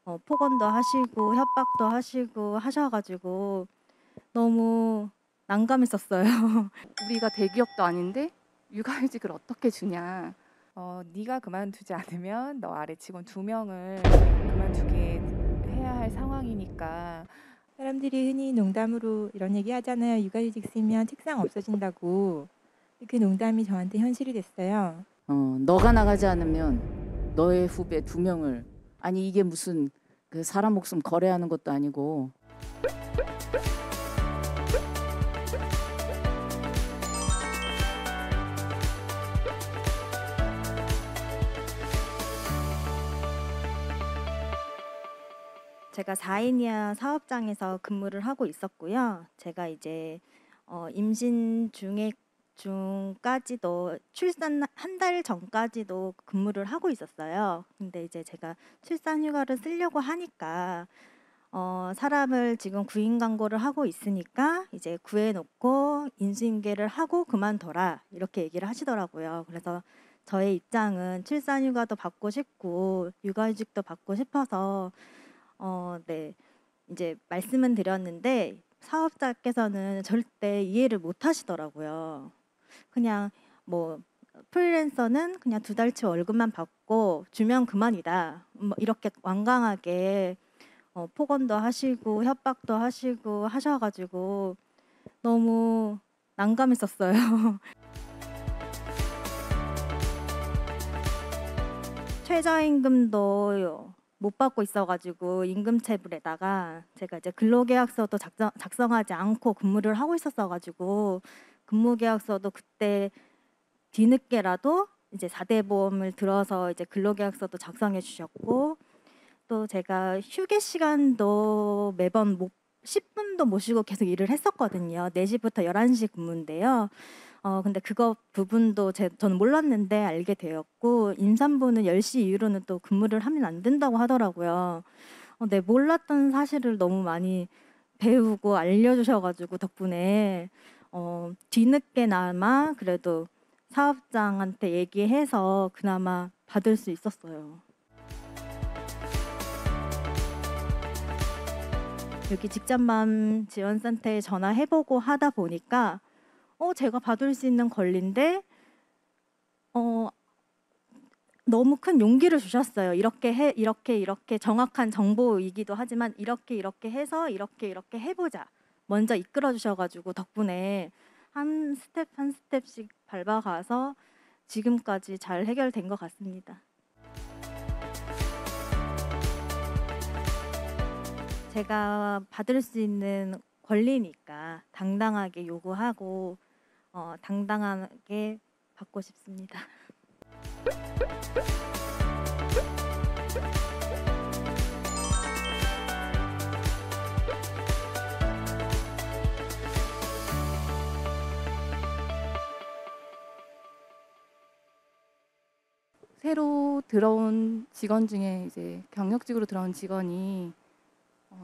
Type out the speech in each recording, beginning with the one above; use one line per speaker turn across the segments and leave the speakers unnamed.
폭언도 하시고 협박도 하시고 하셔가지고 너무 난감했었어요.
우리가 대기업도 아닌데 육아휴직을 어떻게 주냐.
네가 그만두지 않으면 너 아래 직원 2명을 그만두게 해야 할 상황이니까.
사람들이 흔히 농담으로 이런 얘기 하잖아요. 육아휴직 쓰면 책상 없어진다고. 그 농담이 저한테 현실이 됐어요.
너가 나가지 않으면 너의 후배 2명을, 아니 이게 무슨 그 사람 목숨 거래하는 것도 아니고.
제가 4인 이하 사업장에서 근무를 하고 있었고요. 제가 이제 임신 중까지도 출산 한 달 전까지도 근무를 하고 있었어요. 근데 이제 제가 출산 휴가를 쓰려고 하니까 사람을 지금 구인 광고를 하고 있으니까 이제 구해놓고 인수인계를 하고 그만둬라 이렇게 얘기를 하시더라고요. 그래서 저의 입장은 출산 휴가도 받고 싶고 육아휴직도 받고 싶어서 네, 이제 말씀은 드렸는데 사업자께서는 절대 이해를 못 하시더라고요. 그냥 뭐 프리랜서는 그냥 2달치 월급만 받고 주면 그만이다. 뭐 이렇게 완강하게 폭언도 하시고 협박도 하시고 하셔가지고 너무 난감했었어요. 최저임금도 못 받고 있어가지고 임금체불에다가 제가 이제 근로계약서도 작성하지 않고 근무를 하고 있었어가지고 근무계약서도 그때 뒤늦게라도 이제 4대 보험을 들어서 이제 근로계약서도 작성해 주셨고, 또 제가 휴게 시간도 매번 10분도 못 쉬고 계속 일을 했었거든요. 4시부터 11시 근무인데요. 근데 그거 부분도 저는 몰랐는데 알게 되었고, 임산부는 10시 이후로는 또 근무를 하면 안 된다고 하더라고요. 네, 몰랐던 사실을 너무 많이 배우고 알려주셔가지고 덕분에 뒤늦게나마 그래도 사업장한테 얘기해서 그나마 받을 수 있었어요. 여기 직장맘 지원센터에 전화해보고 하다 보니까 제가 받을 수 있는 권리인데 너무 큰 용기를 주셨어요. 이렇게 정확한 정보이기도 하지만 이렇게 해서 이렇게 해보자. 먼저 이끌어 주셔가지고 덕분에 한 스텝 한 스텝씩 밟아가서 지금까지 잘 해결된 것 같습니다. 제가 받을 수 있는 권리니까 당당하게 요구하고 당당하게 받고 싶습니다.
새로 들어온 직원 중에 이제 경력직으로 들어온 직원이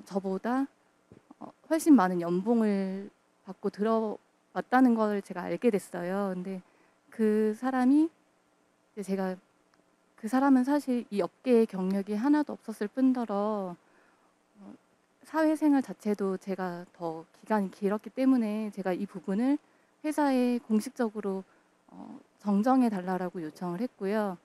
저보다 훨씬 많은 연봉을 받고 들어왔다는 걸 제가 알게 됐어요. 근데 그 사람이 이제 제가 그 사람은 사실 이 업계에 경력이 하나도 없었을 뿐더러 사회생활 자체도 제가 더 기간이 길었기 때문에 제가 이 부분을 회사에 공식적으로 정정해 달라고 요청을 했고요.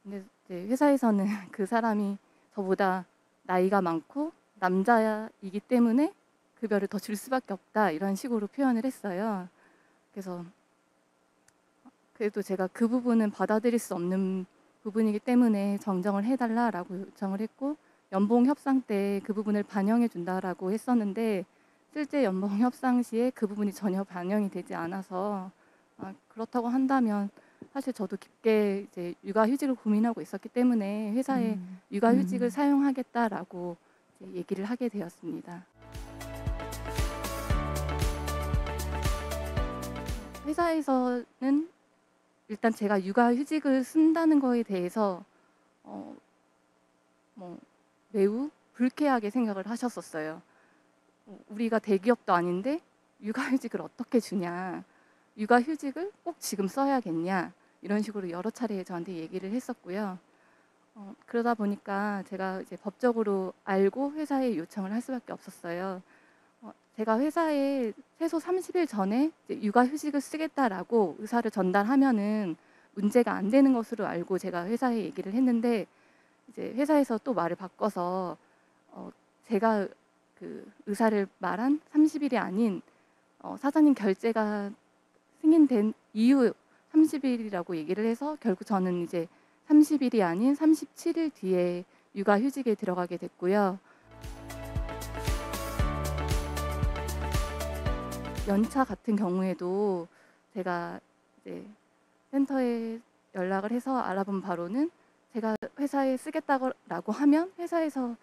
근데 이제 회사에서는 그 사람이 저보다 나이가 많고 남자이기 때문에 급여를 더 줄 수밖에 없다 이런 식으로 표현을 했어요. 그래서 그래도 제가 그 부분은 받아들일 수 없는 부분이기 때문에 정정을 해달라고 요청을 했고, 연봉 협상 때 그 부분을 반영해 준다라고 했었는데 실제 연봉 협상 시에 그 부분이 전혀 반영이 되지 않아서 그렇다고 한다면 사실 저도 깊게 이제 육아휴직을 고민하고 있었기 때문에 회사에 육아휴직을 사용하겠다라고 이제 얘기를 하게 되었습니다. 회사에서는 일단 제가 육아휴직을 쓴다는 거에 대해서 매우 불쾌하게 생각을 하셨었어요. 우리가 대기업도 아닌데 육아휴직을 어떻게 주냐, 육아휴직을 꼭 지금 써야겠냐, 이런 식으로 여러 차례 저한테 얘기를 했었고요. 그러다 보니까 제가 이제 법적으로 알고 회사에 요청을 할 수밖에 없었어요. 제가 회사에 최소 30일 전에 이제 육아휴직을 쓰겠다라고 의사를 전달하면은 문제가 안 되는 것으로 알고 제가 회사에 얘기를 했는데 이제 회사에서 또 말을 바꿔서 제가 그 의사를 말한 30일이 아닌 사장님 결제가 승인된 이후 30일이라고 얘기를 해서 결국 저는 이제 30일이 아닌 37일 뒤에 육아휴직에 들어가게 됐고요. 연차 같은 경우에도 제가 이제 센터에 연락을 해서 알아본 바로는 제가 회사에 쓰겠다고 하면 회사에서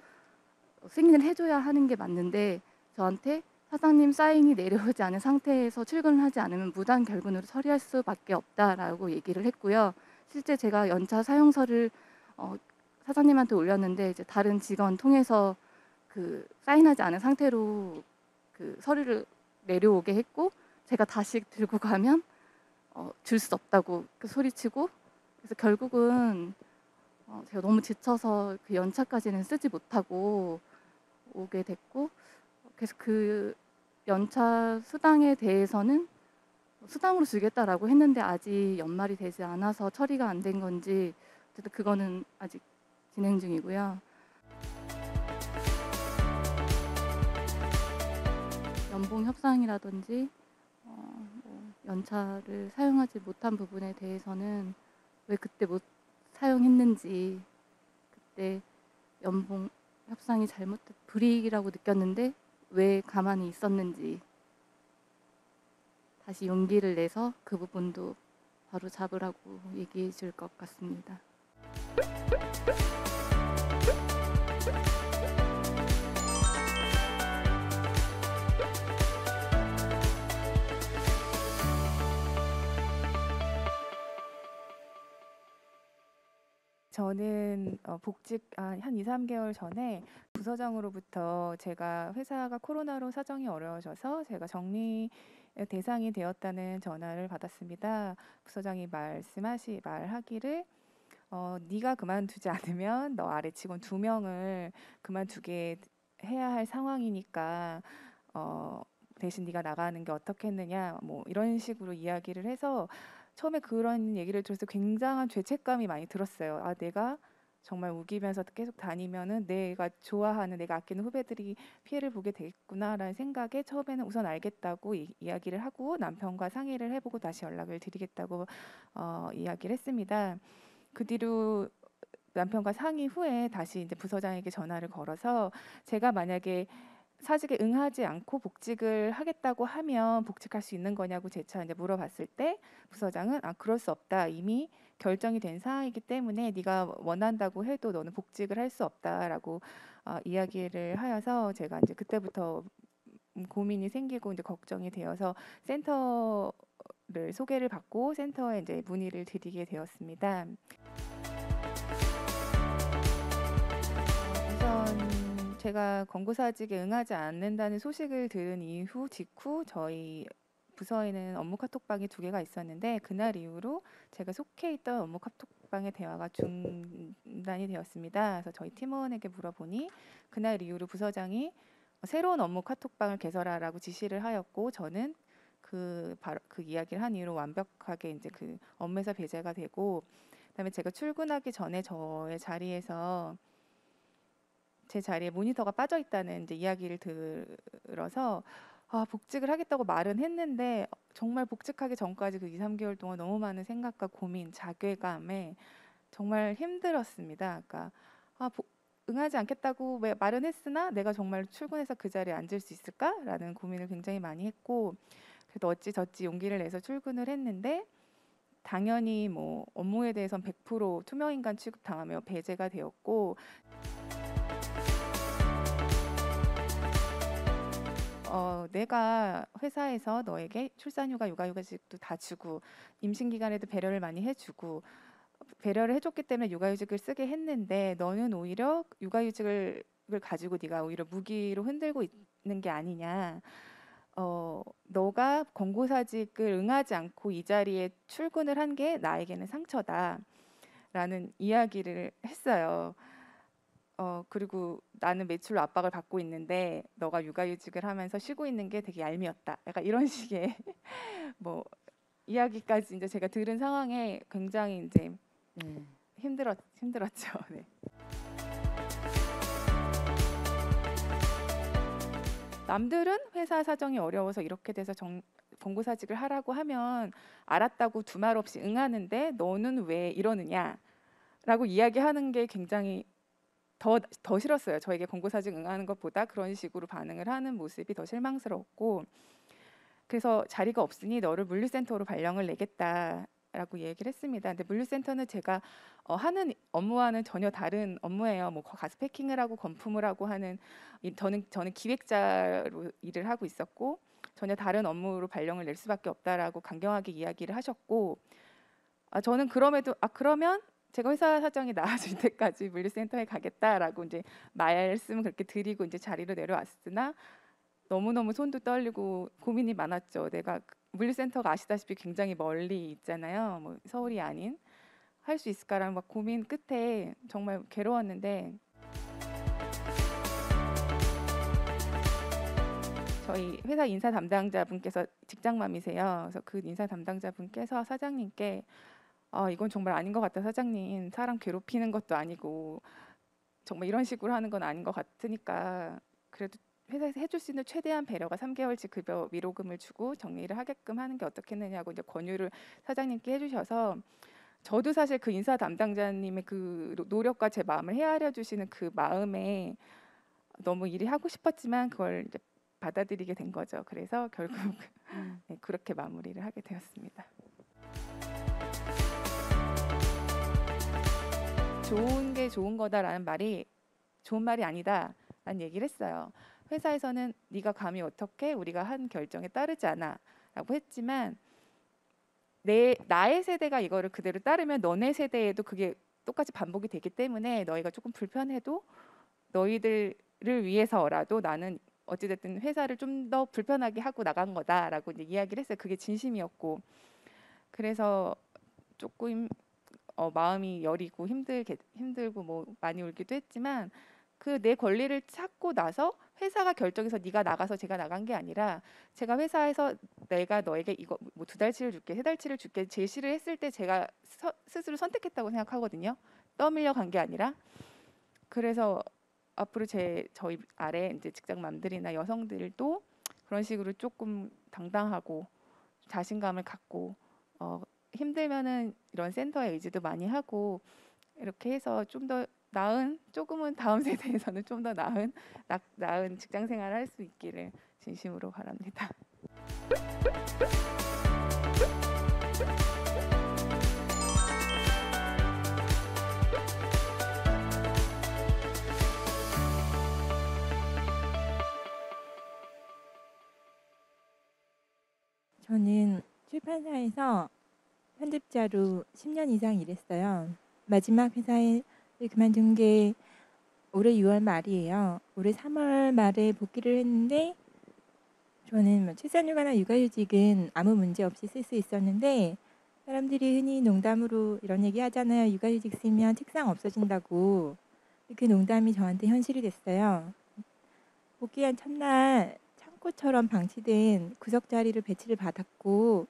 승인을 해줘야 하는 게 맞는데 저한테 사장님 사인이 내려오지 않은 상태에서 출근을 하지 않으면 무단 결근으로 처리할 수밖에 없다라고 얘기를 했고요. 실제 제가 연차 사용서를 사장님한테 올렸는데 이제 다른 직원 통해서 그 사인하지 않은 상태로 그 서류를 내려오게 했고 제가 다시 들고 가면 줄 수 없다고 그 소리치고 그래서 결국은 제가 너무 지쳐서 그 연차까지는 쓰지 못하고 오게 됐고 그래서 그 연차 수당에 대해서는 수당으로 주겠다라고 했는데 아직 연말이 되지 않아서 처리가 안 된 건지 어쨌든 그거는 아직 진행 중이고요. 연봉 협상이라든지 뭐 연차를 사용하지 못한 부분에 대해서는 왜 그때 못 사용했는지 그때 연봉 협상이 불이익이라고 느꼈는데 왜 가만히 있었는지 다시 용기를 내서 그 부분도 바로 잡으라고 얘기해 줄 것 같습니다.
저는 복직 한 2, 3개월 전에 부서장으로부터 제가 회사가 코로나로 사정이 어려워져서 제가 정리 대상이 되었다는 전화를 받았습니다. 부서장이 말하기를 네가 그만두지 않으면 너 아래 직원 2명을 그만두게 해야 할 상황이니까 대신 네가 나가는 게 어떻겠느냐 뭐 이런 식으로 이야기를 해서 처음에 그런 얘기를 들어서 굉장한 죄책감이 많이 들었어요. 아, 내가 정말 우기면서 계속 다니면은 내가 좋아하는 내가 아끼는 후배들이 피해를 보게 되겠구나라는 생각에 처음에는 우선 알겠다고 이야기를 하고 남편과 상의를 해보고 다시 연락을 드리겠다고 이야기를 했습니다. 그 뒤로 남편과 상의 후에 다시 이제 부서장에게 전화를 걸어서 제가 만약에 사직에 응하지 않고 복직을 하겠다고 하면 복직할 수 있는 거냐고 재차 이제 물어봤을 때 부서장은 그럴 수 없다. 이미 결정이 된 사항이기 때문에 네가 원한다고 해도 너는 복직을 할 수 없다라고 이야기를 하여서 제가 이제 그때부터 고민이 생기고 이제 걱정이 되어서 센터를 소개를 받고 센터에 이제 문의를 드리게 되었습니다. 우선 제가 권고사직에 응하지 않는다는 소식을 들은 직후 저희 부서에는 업무 카톡방이 2개가 있었는데 그날 이후로 제가 속해 있던 업무 카톡방의 대화가 중단이 되었습니다. 그래서 저희 팀원에게 물어보니 그날 이후로 부서장이 새로운 업무 카톡방을 개설하라고 지시를 하였고 저는 그 이야기를 한 이후로 완벽하게 이제 그 업무에서 배제가 되고 그다음에 제가 출근하기 전에 저의 자리에서 제 자리에 모니터가 빠져 있다는 이제 이야기를 들어서 복직을 하겠다고 말은 했는데 정말 복직하기 전까지 그 2, 3개월 동안 너무 많은 생각과 고민, 자괴감에 정말 힘들었습니다. 그러니까 응하지 않겠다고 말은 했으나 내가 정말 출근해서 그 자리에 앉을 수 있을까라는 고민을 굉장히 많이 했고 그래도 어찌저찌 용기를 내서 출근을 했는데 당연히 뭐 업무에 대해서는 100% 투명인간 취급당하며 배제가 되었고 내가 회사에서 너에게 출산휴가, 육아휴직도 다 주고 임신기간에도 배려를 많이 해주고 배려를 해줬기 때문에 육아휴직을 쓰게 했는데 너는 오히려 육아휴직을 가지고 네가 오히려 무기로 흔들고 있는 게 아니냐. 너가 권고사직을 응하지 않고 이 자리에 출근을 한 게 나에게는 상처다. 라는 이야기를 했어요. 그리고 나는 매출로 압박을 받고 있는데 너가 육아휴직을 하면서 쉬고 있는 게 되게 얄미웠다. 약간 이런 식의 뭐 이야기까지 이제 제가 들은 상황에 굉장히 이제
네.
힘들었죠. 네. 남들은 회사 사정이 어려워서 이렇게 돼서 권고사직을 하라고 하면 알았다고 두말 없이 응하는데 너는 왜 이러느냐라고 이야기하는 게 굉장히 더 싫었어요. 저에게 권고사직 응하는 것보다 그런 식으로 반응을 하는 모습이 더 실망스러웠고, 그래서 자리가 없으니 너를 물류센터로 발령을 내겠다라고 얘기를 했습니다. 근데 물류센터는 제가 하는 업무와는 전혀 다른 업무예요. 뭐 가스 패킹을 하고 건품을 하고 하는 저는 기획자로 일을 하고 있었고 전혀 다른 업무로 발령을 낼 수밖에 없다라고 강경하게 이야기를 하셨고, 저는 그럼에도 그러면 제가 회사 사정이 나아질 때까지 물류센터에 가겠다라고 이제 말씀을 그렇게 드리고 이제 자리로 내려왔으나 너무너무 손도 떨리고 고민이 많았죠. 내가 물류센터가 아시다시피 굉장히 멀리 있잖아요. 뭐 서울이 아닌. 할 수 있을까라는 막 고민 끝에 정말 괴로웠는데, 저희 회사 인사 담당자분께서 직장맘이세요. 그래서 그 인사 담당자분께서 사장님께 이건 정말 아닌 것 같다 사장님. 사람 괴롭히는 것도 아니고 정말 이런 식으로 하는 건 아닌 것 같으니까 그래도 회사에서 해줄 수 있는 최대한 배려가 3개월치 급여 위로금을 주고 정리를 하게끔 하는 게 어떻겠느냐고 이제 권유를 사장님께 해주셔서, 저도 사실 그 인사 담당자님의 그 노력과 제 마음을 헤아려 주시는 그 마음에 너무 일이 하고 싶었지만 그걸 이제 받아들이게 된 거죠. 그래서 결국 네, 그렇게 마무리를 하게 되었습니다. 좋은 게 좋은 거다라는 말이 좋은 말이 아니다라는 얘기를 했어요. 회사에서는 네가 감히 어떻게 우리가 한 결정에 따르지 않아라고 했지만 나의 세대가 이거를 그대로 따르면 너네 세대에도 그게 똑같이 반복이 되기 때문에 너희가 조금 불편해도 너희들을 위해서라도 나는 어찌됐든 회사를 좀 더 불편하게 하고 나간 거다라고 이제 이야기를 했어요. 그게 진심이었고, 그래서 조금 마음이 여리고 힘들고 뭐 많이 울기도 했지만 그 내 권리를 찾고 나서 회사가 결정해서 네가 나가서 제가 나간 게 아니라 제가 회사에서 내가 너에게 이거 뭐 2달치를 줄게 3달치를 줄게 제시를 했을 때 제가 스스로 선택했다고 생각하거든요. 떠밀려 간 게 아니라. 그래서 앞으로 저희 아래 이제 직장맘들이나 여성들도 그런 식으로 조금 당당하고 자신감을 갖고 힘들면은 이런 센터에 의지도 많이 하고 이렇게 해서 좀 더 나은, 조금은 다음 세대에서는 좀 더 나은 직장 생활을 할 수 있기를 진심으로 바랍니다.
저는 출판사에서 편집자로 10년 이상 일했어요. 마지막 회사에 그만둔 게 올해 6월 말이에요. 올해 3월 말에 복귀를 했는데 저는 뭐 출산휴가나 육아휴직은 아무 문제 없이 쓸 수 있었는데 사람들이 흔히 농담으로 이런 얘기 하잖아요. 육아휴직 쓰면 책상 없어진다고. 그 농담이 저한테 현실이 됐어요. 복귀한 첫날 창고처럼 방치된 구석 자리를 배치를 받았고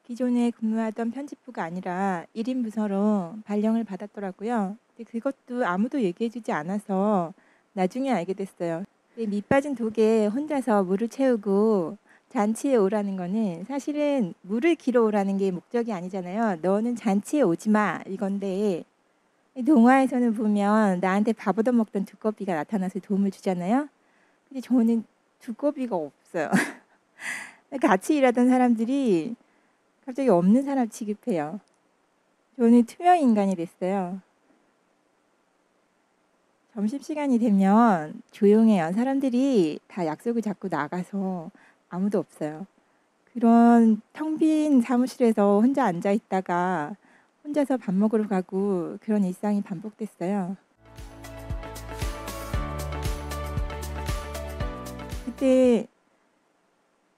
기존에 근무하던 편집부가 아니라 1인 부서로 발령을 받았더라고요. 근데 그것도 아무도 얘기해주지 않아서 나중에 알게 됐어요. 밑 빠진 독에 혼자서 물을 채우고 잔치에 오라는 거는 사실은 물을 길어 오라는 게 목적이 아니잖아요. 너는 잔치에 오지 마 이건데 동화에서는 보면 나한테 밥 얻어먹던 두꺼비가 나타나서 도움을 주잖아요. 근데 저는 두꺼비가 없어요. 같이 일하던 사람들이 갑자기 없는 사람 취급해요. 저는 투명 인간이 됐어요. 점심시간이 되면 조용해요. 사람들이 다 약속을 잡고 나가서 아무도 없어요. 그런 텅 빈 사무실에서 혼자 앉아 있다가 혼자서 밥 먹으러 가고 그런 일상이 반복됐어요. 그때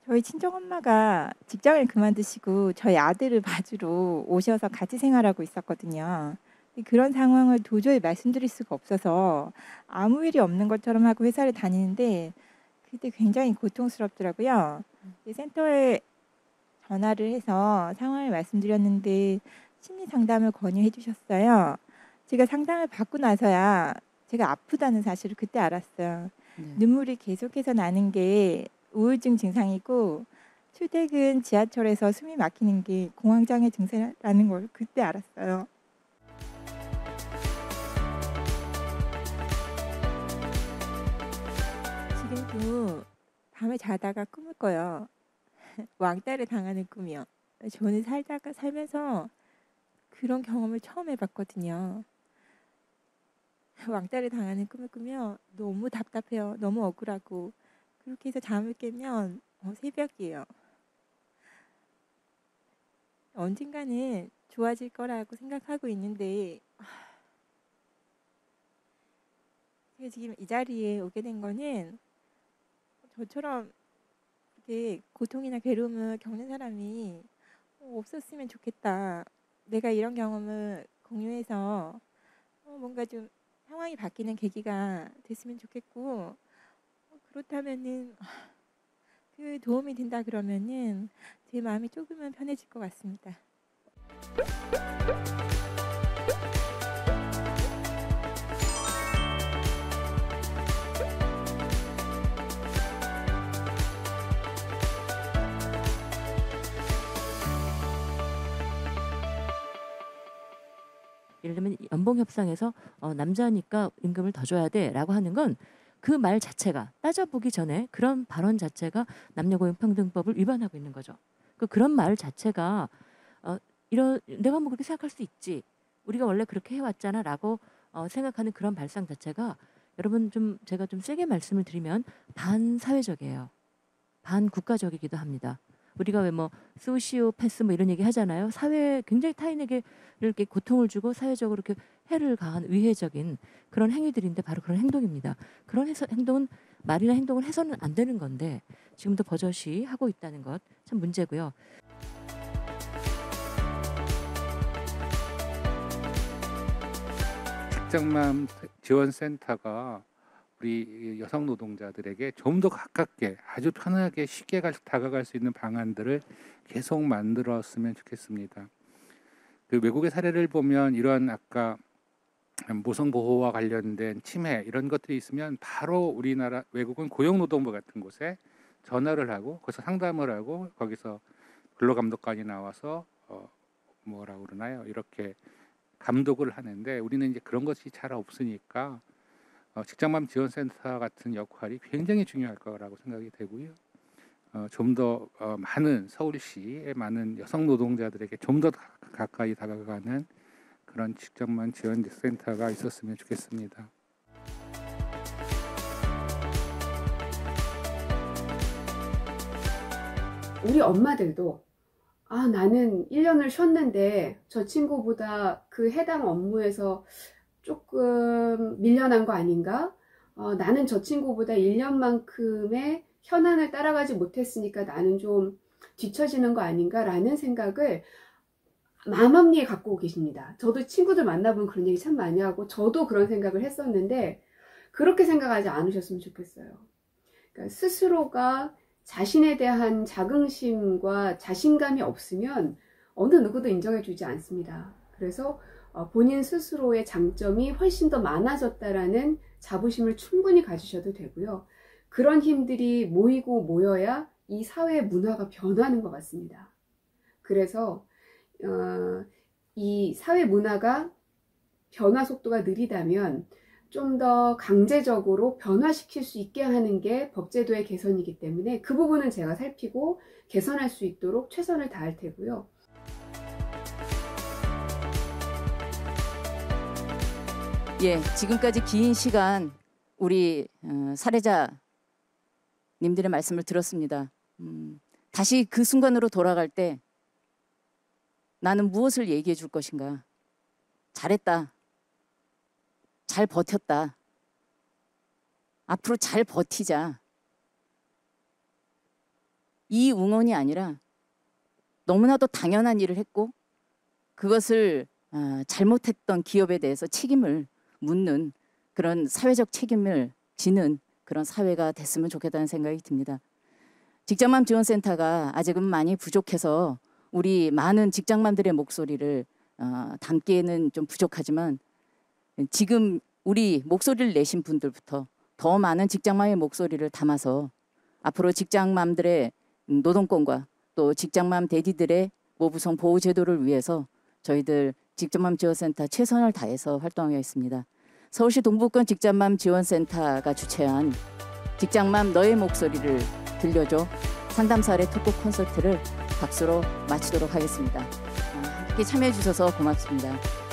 저희 친정엄마가 직장을 그만두시고 저희 아들을 봐주러 오셔서 같이 생활하고 있었거든요. 근데 그런 상황을 도저히 말씀드릴 수가 없어서 아무 일이 없는 것처럼 하고 회사를 다니는데 그때 굉장히 고통스럽더라고요. 센터에 전화를 해서 상황을 말씀드렸는데 심리 상담을 권유해 주셨어요. 제가 상담을 받고 나서야 제가 아프다는 사실을 그때 알았어요.
네.
눈물이 계속해서 나는 게 우울증 증상이고 출퇴근 지하철에서 숨이 막히는 게 공황장애 증세라는 걸 그때 알았어요. 지금도 밤에 자다가 꿈을 꿔요. 왕따를 당하는 꿈이요. 저는 살면서 그런 경험을 처음 해봤거든요. 왕따를 당하는 꿈을 꾸면 너무 답답해요. 너무 억울하고 그렇게 해서 잠을 깨면 새벽이에요. 언젠가는 좋아질 거라고 생각하고 있는데 제가 지금 이 자리에 오게 된 거는 저처럼 그렇게 고통이나 괴로움을 겪는 사람이 없었으면 좋겠다. 내가 이런 경험을 공유해서 뭔가 좀 상황이 바뀌는 계기가 됐으면 좋겠고 그렇다면은 그 도움이 된다 그러면은 제 마음이 조금은 편해질 것 같습니다.
예를 들면 연봉 협상에서 남자니까 임금을 더 줘야 돼라고 하는 건 그 말 자체가 따져보기 전에 그런 발언 자체가 남녀고용평등법을 위반하고 있는 거죠. 그런 말 자체가 이런 내가 뭐 그렇게 생각할 수 있지. 우리가 원래 그렇게 해왔잖아라고 생각하는 그런 발상 자체가 여러분 좀 제가 좀 세게 말씀을 드리면 반사회적이에요. 반국가적이기도 합니다. 우리가 왜 뭐 소시오패스 뭐 이런 얘기 하잖아요. 사회에 굉장히 타인에게 이렇게 고통을 주고 사회적으로 이렇게 해를 가한 위해적인 그런 행위들인데 바로 그런 행동입니다. 그런 행동은 말이나 행동을 해서는 안 되는 건데 지금도 버젓이 하고 있다는 것 참 문제고요.
직장맘 지원센터가 우리 여성 노동자들에게 좀 더 가깝게 아주 편하게 쉽게 다가갈 수 있는 방안들을 계속 만들었으면 좋겠습니다. 그 외국의 사례를 보면 이런 아까 모성 보호와 관련된 침해 이런 것들이 있으면 바로 우리나라 외국은 고용노동부 같은 곳에 전화를 하고 거기서 상담을 하고 거기서 근로감독관이 나와서 뭐라고 그러나요? 이렇게 감독을 하는데 우리는 이제 그런 것이 잘 없으니까 직장맘 지원센터 같은 역할이 굉장히 중요할 거라고 생각이 되고요. 좀 더 많은 서울시의 많은 여성 노동자들에게 좀 더 가까이 다가가는 그런 직장맘 지원센터가 있었으면 좋겠습니다.
우리 엄마들도 나는 1년을 쉬었는데 저 친구보다 그 해당 업무에서 조금 밀려난 거 아닌가? 나는 저 친구보다 1년만큼의 현안을 따라가지 못했으니까 나는 좀 뒤처지는 거 아닌가? 라는 생각을 마음합리에 갖고 계십니다. 저도 친구들 만나보면 그런 얘기 참 많이 하고 저도 그런 생각을 했었는데 그렇게 생각하지 않으셨으면 좋겠어요. 그러니까 스스로가 자신에 대한 자긍심과 자신감이 없으면 어느 누구도 인정해주지 않습니다. 그래서 본인 스스로의 장점이 훨씬 더 많아졌다라는 자부심을 충분히 가지셔도 되고요. 그런 힘들이 모이고 모여야 이 사회 문화가 변하는 것 같습니다. 그래서 이 사회 문화가 변화 속도가 느리다면 좀 더 강제적으로 변화시킬 수 있게 하는 게 법제도의 개선이기 때문에 그 부분은 제가 살피고 개선할 수 있도록 최선을 다할 테고요.
예, 지금까지 긴 시간 우리 사례자님들의 말씀을 들었습니다. 다시 그 순간으로 돌아갈 때 나는 무엇을 얘기해 줄 것인가? 잘했다. 잘 버텼다. 앞으로 잘 버티자. 이 응원이 아니라 너무나도 당연한 일을 했고 그것을 잘못했던 기업에 대해서 책임을 묻는 그런 사회적 책임을 지는 그런 사회가 됐으면 좋겠다는 생각이 듭니다. 직장맘 지원센터가 아직은 많이 부족해서 우리 많은 직장맘들의 목소리를 담기에는 좀 부족하지만 지금 우리 목소리를 내신 분들부터 더 많은 직장맘의 목소리를 담아서 앞으로 직장맘들의 노동권과 또 직장맘 대디들의 모부성 보호 제도를 위해서 저희들 직장맘 지원센터 최선을 다해서 활동하고 있습니다. 서울시 동부권 직장맘 지원센터가 주최한 직장맘 너의 목소리를 들려줘 상담 사례 토크 콘서트를 박수로 마치도록 하겠습니다. 함께 참여해 주셔서 고맙습니다.